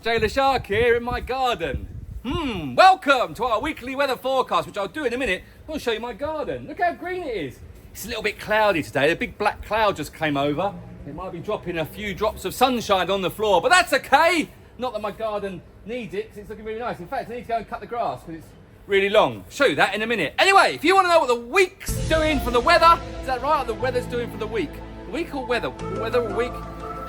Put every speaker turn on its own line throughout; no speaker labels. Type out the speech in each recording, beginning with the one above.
Jay the Shark here in my garden. Welcome to our weekly weather forecast, which I'll do in a minute. I'll show you my garden. Look how green it is. It's a little bit cloudy today. A big black cloud just came over. It might be dropping a few drops of sunshine on the floor, but that's okay. Not that my garden needs it, because it's looking really nice. In fact, I need to go and cut the grass because it's really long. Show you that in a minute. Anyway, if you want to know what the week's doing for the weather, is that right? Or the weather's doing for the week? Week or weather? Weather or week?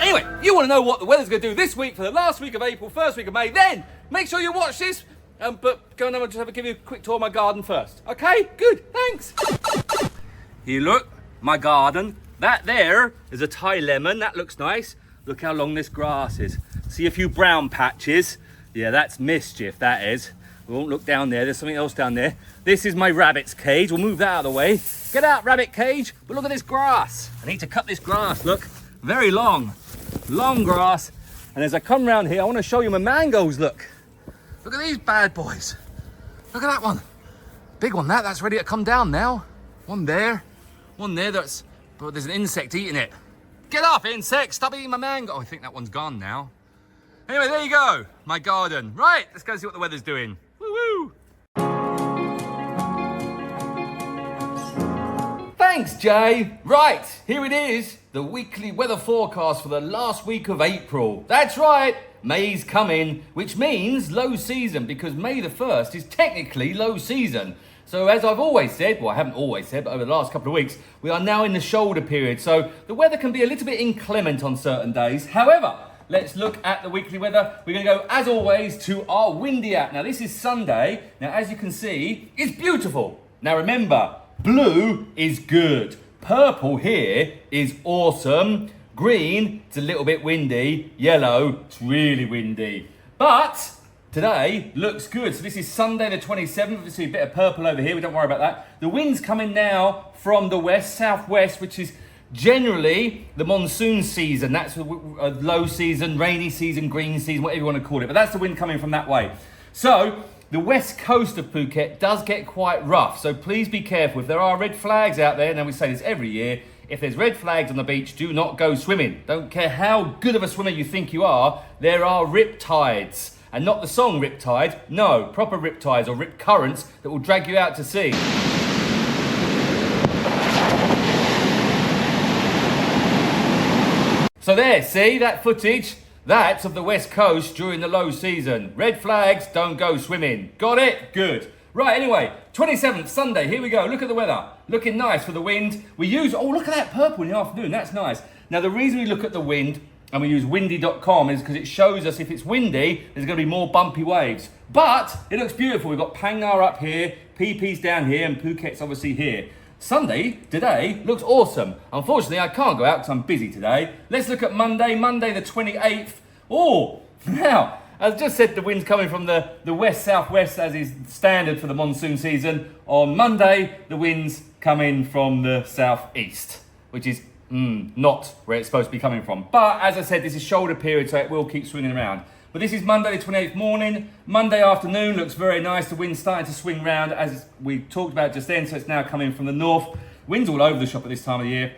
Anyway, if you want to know what the weather's going to do this week for the last week of April, first week of May, then make sure you watch this. But go and give you a quick tour of my garden first. Okay, good, thanks. Here, look, my garden. That there is a Thai lemon. That looks nice. Look how long this grass is. See a few brown patches. Yeah, that's mischief, that is. We won't look down there. There's something else down there. This is my rabbit's cage. We'll move that out of the way. Get out, rabbit cage. But look at this grass. I need to cut this grass, look. Very long. Long grass. And as I come round here, I want to show you my mangoes, look. Look at these bad boys. Look at that one. Big one, that's ready to come down now. One there, but there's an insect eating it. Get off, insect, stop eating my mango. Oh, I think that one's gone now. Anyway, there you go, my garden. Right, let's go see what the weather's doing. Woo-woo. Thanks, Jay. Right, here it is, the weekly weather forecast for the last week of April. That's right, May's coming, which means low season, because May the 1st is technically low season. So as I've always said, well, I haven't always said, but over the last couple of weeks, we are now in the shoulder period. So the weather can be a little bit inclement on certain days. However, let's look at the weekly weather. We're going to go, as always, to our windy app. Now, this is Sunday. Now, as you can see, it's beautiful. Now, remember, blue is good. Purple here is awesome. Green, it's a little bit windy. Yellow, it's really windy. But today looks good. So this is Sunday the 27th. You see a bit of purple over here. We don't worry about that. The wind's coming now from the west, southwest, which is generally the monsoon season. That's a low season, rainy season, green season, whatever you want to call it. But that's the wind coming from that way. So the west coast of Phuket does get quite rough. So please be careful. If there are red flags out there, and we say this every year, if there's red flags on the beach, do not go swimming. Don't care how good of a swimmer you think you are, there are rip tides. And not the song Riptide, no, proper riptides or rip currents that will drag you out to sea. So there, see that footage? That's of the west coast during the low season. Red flags, don't go swimming. Got it? Good. Right, anyway, 27th, Sunday, here we go. Look at the weather. Looking nice for the wind. We use, oh, look at that purple in the afternoon. That's nice. Now, the reason we look at the wind and we use windy.com is because it shows us if it's windy, there's going to be more bumpy waves. But it looks beautiful. We've got Phang Nga up here, Phi Phi's down here, and Phuket's obviously here. Sunday, today, looks awesome. Unfortunately, I can't go out because I'm busy today. Let's look at Monday the 28th. Oh, now, as I just said, the wind's coming from the west-southwest, as is standard for the monsoon season. On Monday, the wind's coming from the southeast, which is not where it's supposed to be coming from. But as I said, this is shoulder period, so it will keep swinging around. But this is Monday the 28th morning. Monday afternoon looks very nice. The wind's starting to swing round, as we talked about just then, so it's now coming from the north. Wind's all over the shop at this time of year.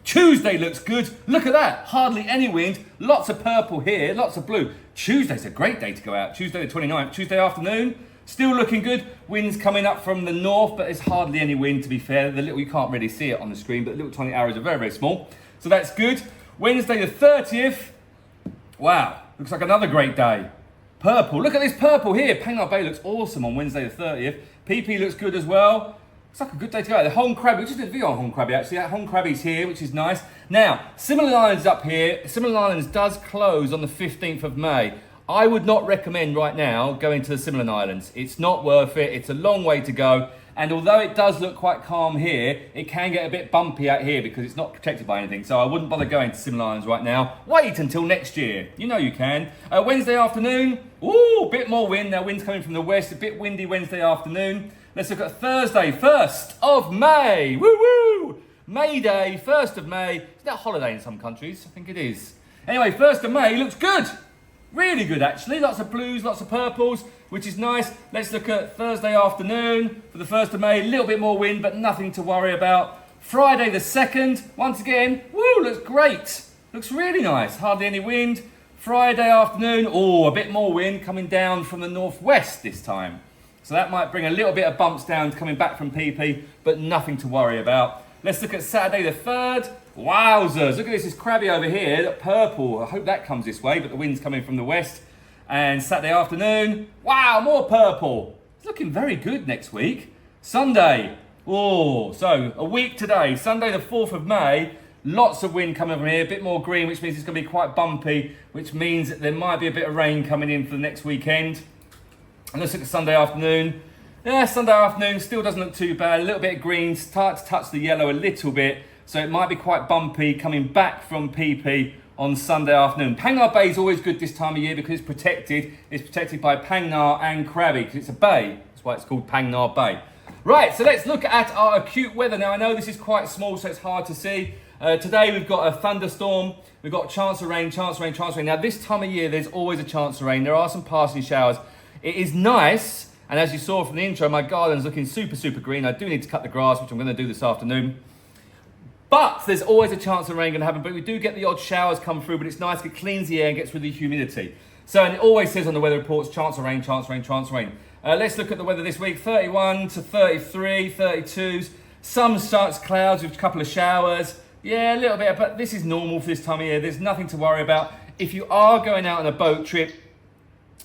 Tuesday looks good. Look at that. Hardly any wind. Lots of purple here, lots of blue. Tuesday's a great day to go out. Tuesday the 29th. Tuesday afternoon, still looking good. Wind's coming up from the north, but there's hardly any wind, to be fair. You can't really see it on the screen, but the little tiny arrows are very, very small. So that's good. Wednesday the 30th. Wow, looks like another great day. Purple. Look at this purple here. Phang Nga Bay looks awesome on Wednesday the 30th. Phi Phi looks good as well. It's like a good day to go out. The Hong Crabby, we just did a video on Hong Crabby actually. That Hong Crabby's here, which is nice. Now, Similar Islands up here. Similar Islands does close on the 15th of May. I would not recommend right now going to the Similar Islands. It's not worth it. It's a long way to go. And although it does look quite calm here, it can get a bit bumpy out here because it's not protected by anything. So I wouldn't bother going to Similar Islands right now. Wait until next year. You know you can. Wednesday afternoon, ooh, a bit more wind. Now wind's coming from the west, a bit windy Wednesday afternoon. Let's look at Thursday, 1st of May. Woo woo! May Day, 1st of May. Is that a holiday in some countries? I think it is. Anyway, 1st of May looks good. Really good, actually. Lots of blues, lots of purples, which is nice. Let's look at Thursday afternoon for the 1st of May. A little bit more wind, but nothing to worry about. Friday the 2nd, once again, woo, looks great. Looks really nice. Hardly any wind. Friday afternoon, a bit more wind coming down from the northwest this time. So that might bring a little bit of bumps down coming back from Phi Phi, but nothing to worry about. Let's look at Saturday the 3rd. Wowzers, look at this crabby over here, that purple. I hope that comes this way, but the wind's coming from the west. And Saturday afternoon, wow, more purple. It's looking very good next week. Sunday, so a week today, Sunday the 4th of May, lots of wind coming from here, a bit more green, which means it's going to be quite bumpy, which means that there might be a bit of rain coming in for the next weekend. And let's look at Sunday afternoon. Yeah, Sunday afternoon still doesn't look too bad. A little bit of green, start to touch the yellow a little bit, so it might be quite bumpy coming back from Phi Phi on Sunday afternoon. Phang Nga Bay is always good this time of year because it's protected. It's protected by Phang Nga and Krabi because it's a bay. That's why it's called Phang Nga Bay. Right, so let's look at our acute weather. Now, I know this is quite small, so it's hard to see. Today we've got a thunderstorm, we've got chance of rain, chance of rain, chance of rain. Now this time of year there's always a chance of rain. There are some passing showers. It is nice, and as you saw from the intro, my garden's looking super green. I do need to cut the grass, which I'm going to do this afternoon. But there's always a chance of rain going to happen, but we do get the odd showers come through, but it's nice, it cleans the air and gets rid of the humidity. So, and it always says on the weather reports, chance of rain, chance of rain, chance of rain. Let's look at the weather this week, 31 to 33, 32s. Some starts clouds with a couple of showers. Yeah, a little bit, but this is normal for this time of year. There's nothing to worry about. If you are going out on a boat trip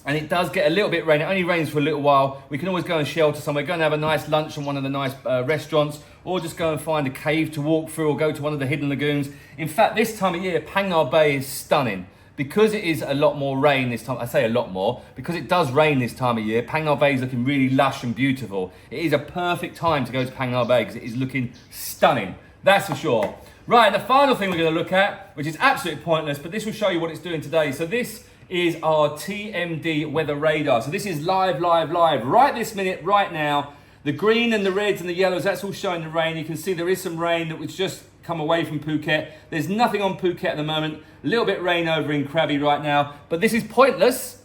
and it does get a little bit rain, it only rains for a little while, we can always go and shelter somewhere, go and have a nice lunch in one of the nice restaurants, or just go and find a cave to walk through or go to one of the hidden lagoons. In fact, this time of year, Phang Nga Bay is stunning. Because it is a lot more rain this time, I say a lot more, because it does rain this time of year, Phang Nga Bay is looking really lush and beautiful. It is a perfect time to go to Phang Nga Bay because it is looking stunning, that's for sure. Right, and the final thing we're going to look at, which is absolutely pointless, but this will show you what it's doing today. So this is our TMD weather radar. So this is live, right this minute, right now. The green and the reds and the yellows, that's all showing the rain. You can see there is some rain that was just come away from Phuket. There's nothing on Phuket at the moment. A little bit rain over in Krabi right now, but this is pointless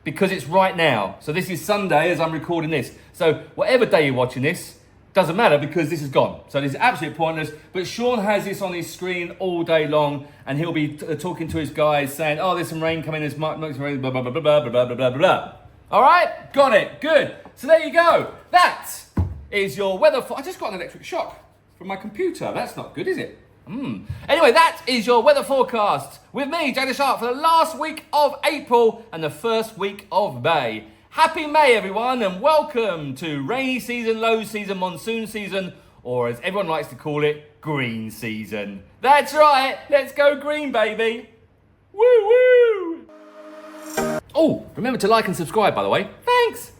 because it's right now. So this is Sunday as I'm recording this. So whatever day you're watching this, doesn't matter because this is gone. So this is absolutely pointless. But Sean has this on his screen all day long and he'll be talking to his guys saying, oh, there's some rain coming, there's much rain, blah, blah, blah, blah, blah, blah, blah, blah. All right, got it, good. So there you go. That is your weather. I just got an electric shock from my computer. That's not good, is it? Anyway, that is your weather forecast with me, Jada Sharp, for the last week of April and the first week of May. Happy May, everyone, and welcome to rainy season, low season, monsoon season, or as everyone likes to call it, green season. That's right, let's go green, baby. Woo woo! Oh, remember to like and subscribe, by the way. Thanks.